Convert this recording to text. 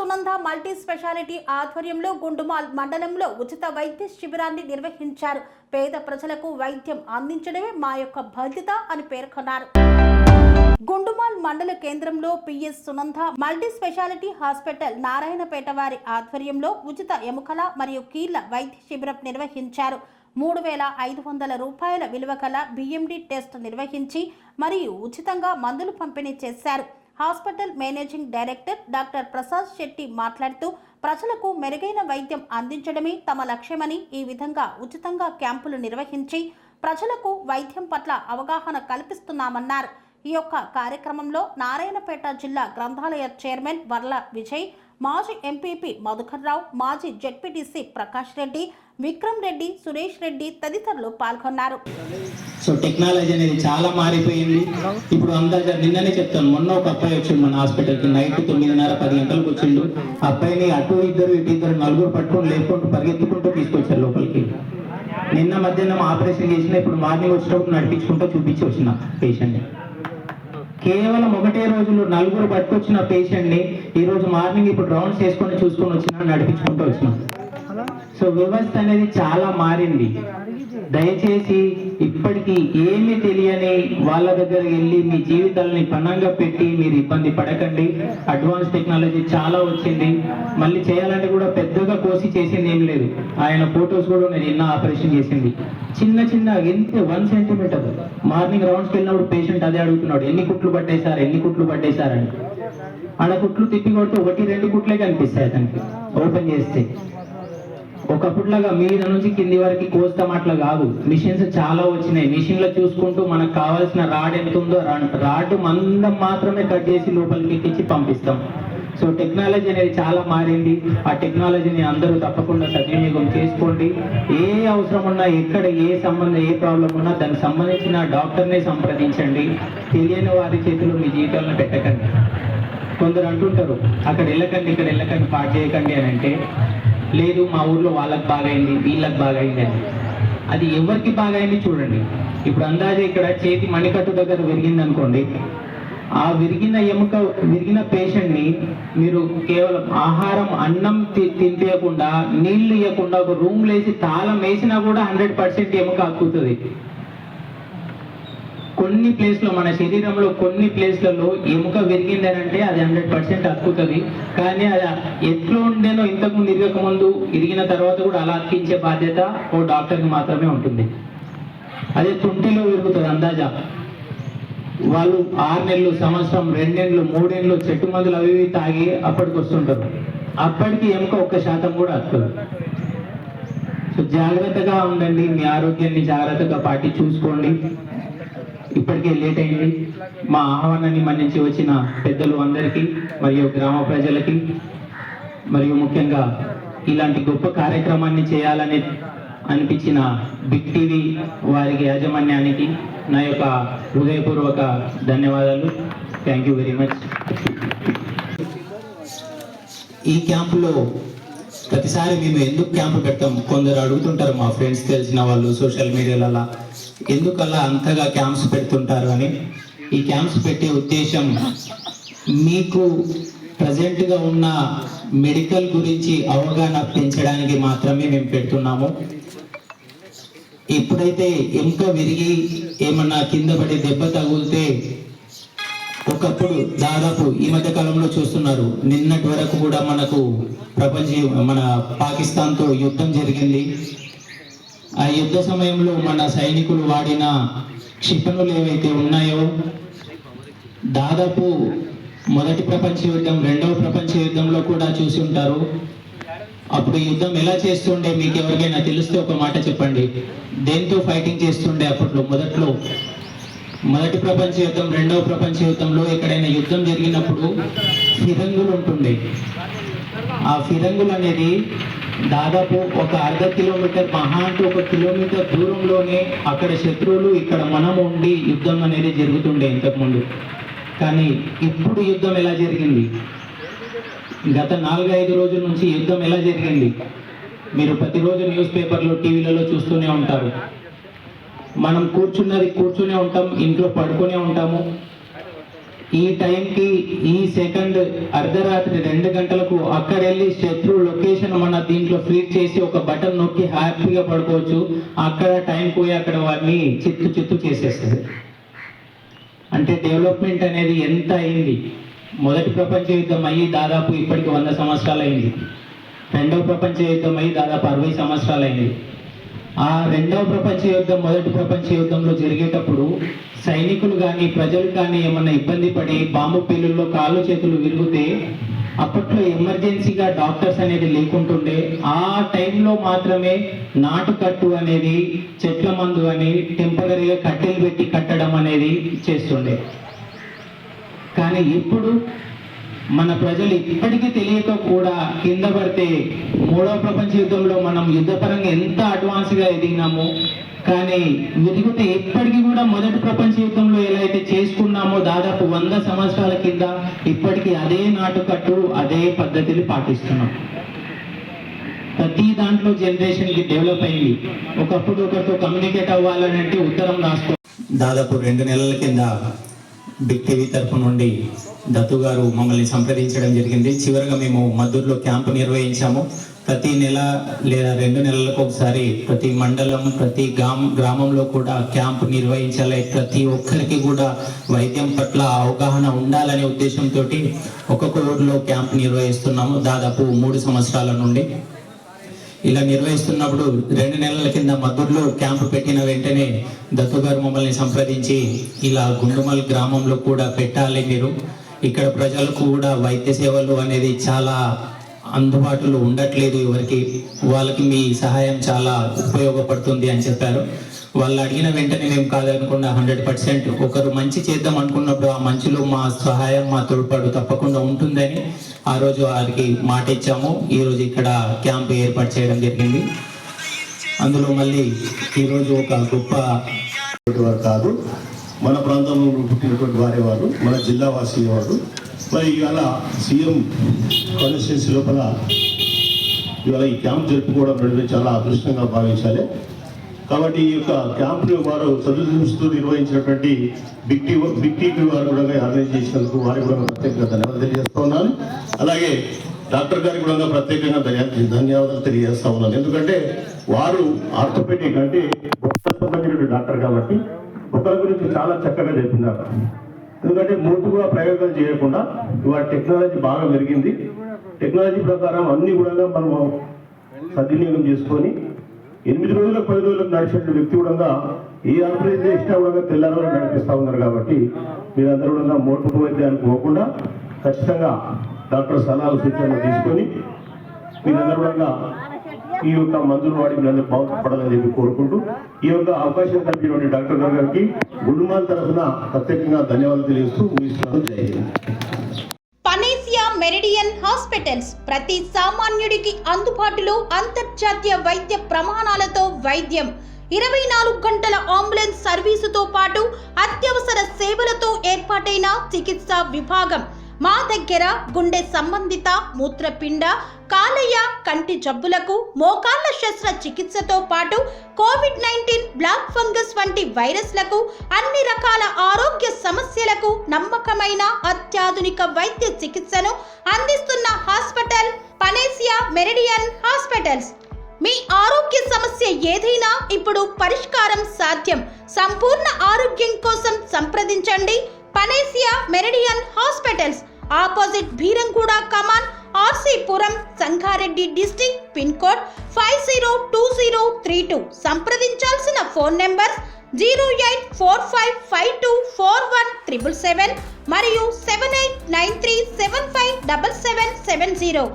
Sunanda multi speciality ఆధ్వర్యంలో గుండుమాల్ మండలంలో ఉచిత వైద్య శిబిరాన్ని నిర్వహించారు. పేద ప్రజలకు వైద్యం అందించడమే మా యొక్క బాధ్యత అని పేర్కొన్నారు. గుండుమాల్ మండల కేంద్రంలో PS Sunanda multi speciality hospital Narayanpet వారి ఆధ్వర్యంలో ఉచిత ఎముకల మరియు కీళ్ల వైద్య శిబిరం నిర్వహించారు. 3,500 రూపాయల విలువ గల బిఎండి టెస్ట్ నిర్వహించి మరియు ఉచితంగా మందులు పంపిణీ చేశారు. Hospital managing director doctor Prasad Shetty మాట్లాడుతూ ప్రజలకు మెరుగైన వైద్యం అందించడమే తమ లక్ష్యమని, ఈ విధంగా ఉచితంగా క్యాంపులు నిర్వహించి ప్రజలకు వైద్యం పట్ల అవగాహన కల్పిస్తున్నామన్నారు. ఈ యొక్క కార్యక్రమంలో నారాయణపేట జిల్లా గ్రంథాలయ చైర్మన్ వర్ల విజయ్, మాజీ ఎంపీపీ మధుకర్ రావు, మాజీ జెడ్పీటీసీ ప్రకాష్ రెడ్డి, విక్రమ్ రెడ్డి, సురేష్ రెడ్డి తదితరులు పాల్గొన్నారు. సో టెక్నాలజీ అనేది చాలా మారిపోయింది. ఇప్పుడు అందరిగా నిన్ననే చెప్తాను, మొన్న ఒక అబ్బాయి వచ్చిండు మన హాస్పిటల్కి. నైట్ 9:30-10 గంటలకు వచ్చిండు. అబ్బాయిని అటు ఇద్దరు ఇటు ఇద్దరు నలుగురు పట్టుకొని లేపుకుంటూ పరిగెత్తుకుంటూ తీసుకొచ్చారు లోపలికి. నిన్న మధ్యాహ్నం ఆపరేషన్ చేసిన, ఇప్పుడు మార్నింగ్ వచ్చేటప్పుడు నడిపించుకుంటూ చూపించి వచ్చిన పేషెంట్ని. కేవలం ఒకటే రోజులో నలుగురు పట్టుకొచ్చిన పేషెంట్ని ఈరోజు మార్నింగ్ ఇప్పుడు రౌండ్స్ చేసుకొని చూసుకొని వచ్చినా, నడిపించుకుంటూ వచ్చినాం. సో వ్యవస్థ అనేది చాలా మారింది. దయచేసి ఇప్పటికీ ఏమీ తెలియని వాళ్ళ దగ్గరికి వెళ్ళి మీ జీవితాలని పణంగా పెట్టి మీరు ఇబ్బంది పడకండి. అడ్వాన్స్ టెక్నాలజీ చాలా వచ్చింది. మళ్ళీ చేయాలంటే కూడా పెద్దగా కోసి చేసింది ఏం లేదు. ఆయన ఫొటోస్ కూడా నేను నిన్న ఆపరేషన్ చేసింది. చిన్న చిన్న ఎంత 1 సెంటీమీటర్. మార్నింగ్ రౌండ్స్కి వెళ్ళినప్పుడు పేషెంట్ అదే అడుగుతున్నాడు, ఎన్ని కుట్లు పట్టేశారని. ఆడ కుట్లు తిప్పి కొడితే 1-2 కుట్లే కనిపిస్తాయి అతనికి ఓపెన్ చేస్తే. ఒకప్పుడులాగా మీద నుంచి కింది వరకు కోస్తాం అట్లా కాదు. మిషన్స్ చాలా వచ్చినాయి. మిషన్లో చూసుకుంటూ మనకు కావాల్సిన రాడ్ ఎంత ఉందో రాడ్ మందం మాత్రమే కట్ చేసి లోపలికి ఎక్కించి పంపిస్తాం. సో టెక్నాలజీ అనేది చాలా మారింది. ఆ టెక్నాలజీని అందరూ తప్పకుండా సద్వినియోగం చేసుకోండి. ఏ అవసరం ఉన్నా, ఎక్కడ ఏ ప్రాబ్లం ఉన్నా దానికి సంబంధించిన డాక్టర్నే సంప్రదించండి. తెలియని వారి చేతిలో మీ జీవితాలను పెట్టకండి. కొందరు అంటుంటారు, అక్కడ వెళ్ళకండి ఇక్కడ వెళ్ళకండి పాటు చేయకండి అని. అంటే లేదు, మా ఊర్లో వాళ్ళకి బాగైంది వీళ్ళకి బాగైంది అని. అది ఎవరికి బాగైంది చూడండి. ఇప్పుడు అందాజే ఇక్కడ చేతి మణికట్టు దగ్గర విరిగింది అనుకోండి. ఆ విరిగిన పేషెంట్ని మీరు కేవలం ఆహారం అన్నం తినిపించకుండా, నీళ్లు ఇవ్వకుండా ఒక రూమ్లో వేసి తాళం వేసినా కూడా 100% ఎముక అక్కుతుంది. కొన్ని ప్లేస్లో మన శరీరంలో కొన్ని ప్లేస్లలో ఎముక విరిగిందని అంటే అది 100% అతుకుతుంది. కానీ అది ఎట్లా ఉండేనో ఇంతకుముందు ఇరగకముందు, ఇరిగిన తర్వాత కూడా అలా అతికించే బాధ్యత ఓ డాక్టర్కి మాత్రమే ఉంటుంది. అదే తుంటిలో విరుగుతుంది అందాజా. వాళ్ళు 6 నెలలు, సంవత్సరం, 2 నెలలు, 3 నెలలు చెట్టు మందులు అవి తాగి అప్పటికి వస్తుంటారు. అప్పటికి ఎముక 1% కూడా అతుకదు. సో జాగ్రత్తగా ఉండండి. మీ ఆరోగ్యాన్ని జాగ్రత్తగా పాటి చూసుకోండి. ఇప్పటికే లేట్ అయింది. మా ఆహ్వానాన్ని మన్నించి వచ్చిన పెద్దలు అందరికీ మరియు గ్రామ ప్రజలకి, మరియు ముఖ్యంగా ఇలాంటి గొప్ప కార్యక్రమాన్ని చేయాలని అనిపించిన బిగ్ టీవీ వారికి యాజమాన్యానికి నా యొక్క హృదయపూర్వక ధన్యవాదాలు. Thank you very much. ఈ క్యాంపులో ప్రతిసారి మేము ఎందుకు క్యాంపు పెట్టాం, కొందరు అడుగుతుంటారు మా ఫ్రెండ్స్, తెలిసిన వాళ్ళు సోషల్ మీడియాలలో ఎందుకలా అంతగా క్యాంప్స్ పెడుతుంటారు అని. ఈ క్యాంప్స్ పెట్టే ఉద్దేశం మీకు ప్రజెంట్గా ఉన్న మెడికల్ గురించి అవగాహన పెంచడానికి మాత్రమే మేము పెడుతున్నాము. ఎప్పుడైతే ఎముక విరిగి ఏమన్నా కింద పడి దెబ్బ తగిలితే, ఒకప్పుడు దాదాపు ఈ మధ్య కాలంలో చూస్తున్నారు, నిన్నటి వరకు కూడా మనకు మన పాకిస్తాన్తో యుద్ధం జరిగింది. ఆ యుద్ధ సమయంలో మన సైనికులు వాడిన క్షిపణులు ఏవైతే ఉన్నాయో, దాదాపు మొదటి ప్రపంచ యుద్ధం, 2వ ప్రపంచ యుద్ధంలో కూడా చూసి ఉంటారు. అప్పుడు యుద్ధం ఎలా చేస్తుండే మీకు ఎవరికైనా తెలిస్తే ఒక మాట చెప్పండి. దేంతో ఫైటింగ్ చేస్తుండే అప్పట్లో? మొదటి ప్రపంచ యుద్ధం, 2వ ప్రపంచ యుద్ధంలో ఎక్కడైనా యుద్ధం జరిగినప్పుడు ఫిరంగులు ఉంటుండే. ఆ ఫిరంగులు అనేది దాదాపు ఒక 1/2 కిలోమీటర్, మహా అంటే 1 కిలోమీటర్ దూరంలోనే అక్కడ శత్రువులు, ఇక్కడ మనం ఉండి యుద్ధం అనేది జరుగుతుండే ఇంతకుముందు. కానీ ఇప్పుడు యుద్ధం ఎలా జరిగింది? గత 4-5 రోజుల నుంచి యుద్ధం ఎలా జరిగింది మీరు ప్రతిరోజు న్యూస్ పేపర్లో, టీవీలలో చూస్తూనే ఉంటారు. మనం కూర్చునే ఉంటాం, ఇంట్లో పడుకునే ఉంటాము. ఈ టైంకి, ఈ సెకండ్ అర్ధరాత్రి 2 గంటలకు అక్కడ వెళ్ళి శత్రు లొకేషన్ మన దీంట్లో ఫీడ్ చేసి ఒక బటన్ నొక్కి హ్యాపీగా పడుకోవచ్చు. అక్కడ టైం పోయి అక్కడ వారిని చిత్తు చేసేస్తుంది. అంటే డెవలప్మెంట్ అనేది ఎంత అయింది. మొదటి ప్రపంచ యుద్ధం అయ్యి దాదాపు ఇప్పటికి 100 సంవత్సరాలు అయింది. రెండవ ప్రపంచ యుద్ధం అయ్యి దాదాపు 60 సంవత్సరాలు అయింది. ఆ రెండవ ప్రపంచ యుద్ధం మొదటి ప్రపంచ యుద్ధంలో జరిగేటప్పుడు సైనికులు కానీ ప్రజలు కానీ ఏమన్నా ఇబ్బంది పడి బాంబు పేలుల్లో కాళ్ళు చేతులు విరిగితే అప్పట్లో ఎమర్జెన్సీగా డాక్టర్స్ అనేది లేకుంటుండే. ఆ టైంలో మాత్రమే నాటుకట్టు అనేది చెట్ల మందు అని టెంపరీగా కట్టెలు పెట్టి కట్టడం అనేది చేస్తుండే. కానీ ఇప్పుడు మన ప్రజలు ఇప్పటికీ తెలియక కూడా కింద పడితే 3వ ప్రపంచ యుద్ధంలో మనం యుద్ధపరంగా ఎంత అడ్వాన్స్గా ఎదిగినామో, కానీ విరిగితే ఇప్పటికీ కూడా మొదటి ప్రపంచ యుద్ధంలో ఎలా అయితే చేసుకున్నామో దాదాపు 100 సంవత్సరాల కింద ఇప్పటికీ అదే నాటుకట్టు అదే పద్ధతిని పాటిస్తున్నాం. ప్రతి దాంట్లో జనరేషన్కి డెవలప్ అయింది. ఒకప్పుడు ఒకరితో కమ్యూనికేట్ అవ్వాలంటే ఉత్తరం రాసుకో. దాదాపు 2 నెలల కింద బిగ్ టీవీ తరఫు నుండి దత్తు గారు మమ్మల్ని సంప్రదించడం జరిగింది. చివరిగా మేము మద్దూరులో క్యాంపు నిర్వహించాము. ప్రతి నెల లేదా 2 నెలలకు ఒకసారి ప్రతి మండలం ప్రతి గ్రామంలో కూడా క్యాంపు నిర్వహించాలి. ప్రతి ఒక్కరికి కూడా వైద్యం పట్ల అవగాహన ఉండాలనే ఉద్దేశంతో ఒక్కొక్క ఊరిలో క్యాంపు నిర్వహిస్తున్నాము దాదాపు 3 సంవత్సరాల నుండి. ఇలా నిర్వహిస్తున్నప్పుడు 2 నెలల కింద మద్దూరులో క్యాంపు పెట్టిన వెంటనే దత్తు గారు మమ్మల్ని సంప్రదించి ఇలా గుండుమల్ గ్రామంలో కూడా పెట్టాలి మీరు, ఇక్కడ ప్రజలకు కూడా వైద్య సేవలు అనేది చాలా అందుబాటులో ఉండట్లేదు ఎవరికి, వాళ్ళకి మీ సహాయం చాలా ఉపయోగపడుతుంది అని చెప్పారు. వాళ్ళు అడిగిన వెంటనే మేము కాదనకుండా 100% ఒకరు మంచి చేద్దాం అనుకున్నప్పుడు ఆ మంచిలో మా సహాయం మా తోడ్పాటు తప్పకుండా ఉంటుందని ఆ రోజు వారికి మాట ఇచ్చాము. ఈరోజు ఇక్కడ క్యాంప్ ఏర్పాటు చేయడం జరిగింది. అందులో మళ్ళీ ఈరోజు ఒక గొప్ప వారు కాదు, మన ప్రాంతంలో పుట్టినటువంటి వారే వారు, మన జిల్లా వాసి వారు. మరి ఇవాళ సీఎం కాన్స్టిట్యున్సీ లోపల ఇవాళ ఈ క్యాంప్ జరుపుకోవడం అనేది చాలా అదృష్టంగా భావించాలి. కాబట్టి ఈ యొక్క క్యాంపును వారు చదువుతూ నిర్వహించినటువంటి బిగ్ టీవీ వారు కూడా ఆర్గనైజ్ చేసినందుకు వారికి కూడా ప్రత్యేకంగా ధన్యవాదాలు తెలియజేస్తూ ఉన్నాను. అలాగే డాక్టర్ గారికి కూడా ప్రత్యేకంగా ధన్యవాదాలు తెలియజేస్తా ఉన్నాను. ఎందుకంటే వారు ఆర్థోపెడిక్ అంటే సంబంధించిన డాక్టర్ కాబట్టి ఒకరి గురించి చాలా చక్కగా చెప్పినారు. ఎందుకంటే మూటుగా ప్రయోగాలు చేయకుండా ఇవాళ టెక్నాలజీ బాగా పెరిగింది. టెక్నాలజీ ప్రకారం అన్ని కూడా మనం సద్వినియోగం చేసుకొని 8 రోజులకు 10 రోజులకు నడిచిన వ్యక్తి కూడా ఏ ఆపరేషన్ చేసినా కూడా తెల్లారి నడిపిస్తూ ఉన్నారు. కాబట్టి మీరందరూ కూడా మోటు వైద్యానికి పోకుండా ఖచ్చితంగా డాక్టర్ సలహాలు సూచనలు తీసుకొని మీరందరూ కూడా ఈ యొక్క మందులు వాడి మీరందరూ బాగుపడాలని చెప్పి కోరుకుంటూ ఈ యొక్క అవకాశం కల్పించిన డాక్టర్ గారికి గుండుమాల్ తరఫున ప్రత్యేకంగా ధన్యవాదాలు తెలియజేస్తూ ముగిస్తున్నాను. జై హింద్. పనేసియా మెరిడియన్ హాస్పిటల్స్ ప్రతి సామాన్యుడికి అందుబాటులో అంతర్జాతీయ వైద్య ప్రమాణాలతో వైద్యం, 24 గంటల అంబులెన్స్ సర్వీసుతో పాటు అత్యవసర సేవలతో ఏర్పాటైన చికిత్సా విభాగం. మా దగ్గర గుండె సంబంధిత, మూత్రపిండ, కాలేయ, కంటి జబ్బులకు, మోకాళ్ల శస్త్రచికిత్సతో పాటు కోవిడ్-19, బ్లాక్ ఫంగస్ వంటి వైరస్లకు, అన్ని రకాల ఆరోగ్య సమస్యలకు నమ్మకమైన అత్యాధునిక వైద్య చికిత్సను అందిస్తున్న హాస్పిటల్ పనేసియా మెరిడియన్ హాస్పిటల్స్. మీ ఆరోగ్య సమస్య ఏదైనా ఇప్పుడు పరిష్కారం సాధ్యం. సంపూర్ణ ఆరోగ్యం కోసం సంప్రదించండి Panacea Meridian Hospitals. Opposite Beeramguda Kaman, RC Puram, Sangareddy district. Pin code 502032. సంప్రదించాల్సిన ఫోన్ నెంబర్ 0845524177 మరియు 7893757770.